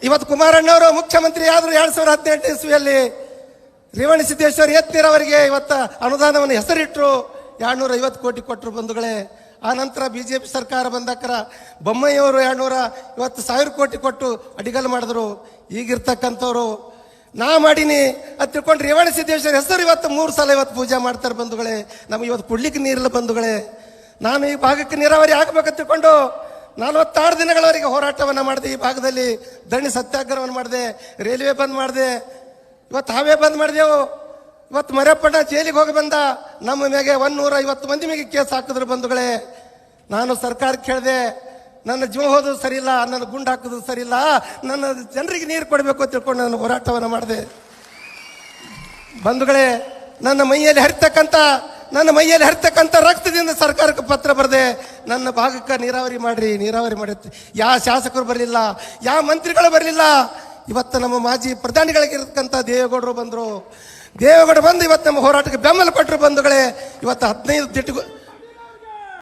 ಇವತ್ತು ಕುಮಾರಣ್ಣವರು ಮುಖ್ಯಮಂತ್ರಿ ಆದರೂ 2018 ಇಸ್ವಿಯಲ್ಲಿ ರೇವಣಸಿದ್ದೇಶ್ವರ ಏತ್ನೀರವರಿಗೆ ಇವತ್ತು ಅನುದಾನವನ್ನು ಹೆಸರಿಟ್ಟರು 250 ಕೋಟಿ ಕೊಟ್ಟರು ಬಂಧುಗಳೇ. ಆ ನಂತರ ಬಿಜೆಪಿ ಸರ್ಕಾರ ಬಂದಕ್ಕರ ಬೊಮ್ಮಾಯಿಯವರು 250 ಕೋಟಿ ಕೊಟ್ಟು ಅಡಿಗಲ್ ಮಾಡಿದ್ರು. ಈಗಿರ್ತಕ್ಕಂಥವ್ರು ನಾ ಮಾಡೀನಿ ಅದು ತಿಳ್ಕೊಂಡು ರೇವಣಸಿದ್ದೇಶ್ವರ ಹೆಸರು ಇವತ್ತು 3 ಸಲ ಇವತ್ತು ಪೂಜೆ ಮಾಡ್ತಾರೆ ಬಂಧುಗಳೇ. ನಮಗೆ ಇವತ್ತು ಕುಡ್ಲಿಕ್ಕೆ ನೀರಿಲ್ಲ ಬಂಧುಗಳೇ. ನಾನು ಈ ಭಾಗಕ್ಕೆ ನೀರಾವರಿ ಆಗಬೇಕಂತ ತಿಳ್ಕೊಂಡು 46 ದಿನಗಳವರೆಗೆ ಹೋರಾಟವನ್ನು ಮಾಡಿದೆ. ಈ ಭಾಗದಲ್ಲಿ ಧರಣಿ ಸತ್ಯಾಗ್ರಹವನ್ನು ಮಾಡಿದೆ, ರೈಲ್ವೆ ಬಂದ್ ಮಾಡಿದೆ, ಇವತ್ತು ಹಾವೇ ಬಂದ್ ಮಾಡಿದೆವು. ಇವತ್ತು ಮರ್ಯಪ್ಪಣ್ಣ ಜೈಲಿಗೆ ಹೋಗಿ ಬಂದ, ನಮ್ಮ ಮ್ಯಾಗೆ 150 ಮಂದಿ ಮ್ಯಾಗೆ ಕೇಸ್ ಹಾಕಿದ್ರು ಬಂಧುಗಳೇ. ನಾನು ಸರ್ಕಾರಕ್ಕೆ ಕೇಳಿದೆ, ನನ್ನ ಜೀವ ಹೋದ್ರು ಸರಿ ಇಲ್ಲ, ನನ್ನ ಗುಂಡು ಹಾಕಿದ್ರು ಸರಿ ಇಲ್ಲ, ನನ್ನ ಜನರಿಗೆ ನೀರು ಕೊಡಬೇಕು ಅಂತ ತಿಳ್ಕೊಂಡು ನಾನು ಹೋರಾಟವನ್ನು ಮಾಡಿದೆ ಬಂಧುಗಳೇ. ನನ್ನ ಮೈಯಲ್ಲಿ ಹರಿತಕ್ಕಂಥ ರಕ್ತದಿಂದ ಸರ್ಕಾರಕ್ಕೆ ಪತ್ರ ಬರೆದೆ, ನನ್ನ ಭಾಗಕ್ಕೆ ನೀರಾವರಿ ಮಾಡಿ. ಯಾವ ಶಾಸಕರು ಬರಲಿಲ್ಲ, ಯಾವ ಮಂತ್ರಿಗಳು ಬರಲಿಲ್ಲ. ಇವತ್ತು ನಮ್ಮ ಮಾಜಿ ಪ್ರಧಾನಿಗಳಿಗಿರ್ತಕ್ಕಂಥ ದೇವೇಗೌಡರು ಬಂದರು. ದೇವೇಗೌಡರು ಬಂದು ಇವತ್ತು ನಮ್ಮ ಹೋರಾಟಕ್ಕೆ ಬೆಂಬಲ ಕೊಟ್ಟರು ಬಂಧುಗಳೇ. ಇವತ್ತು 15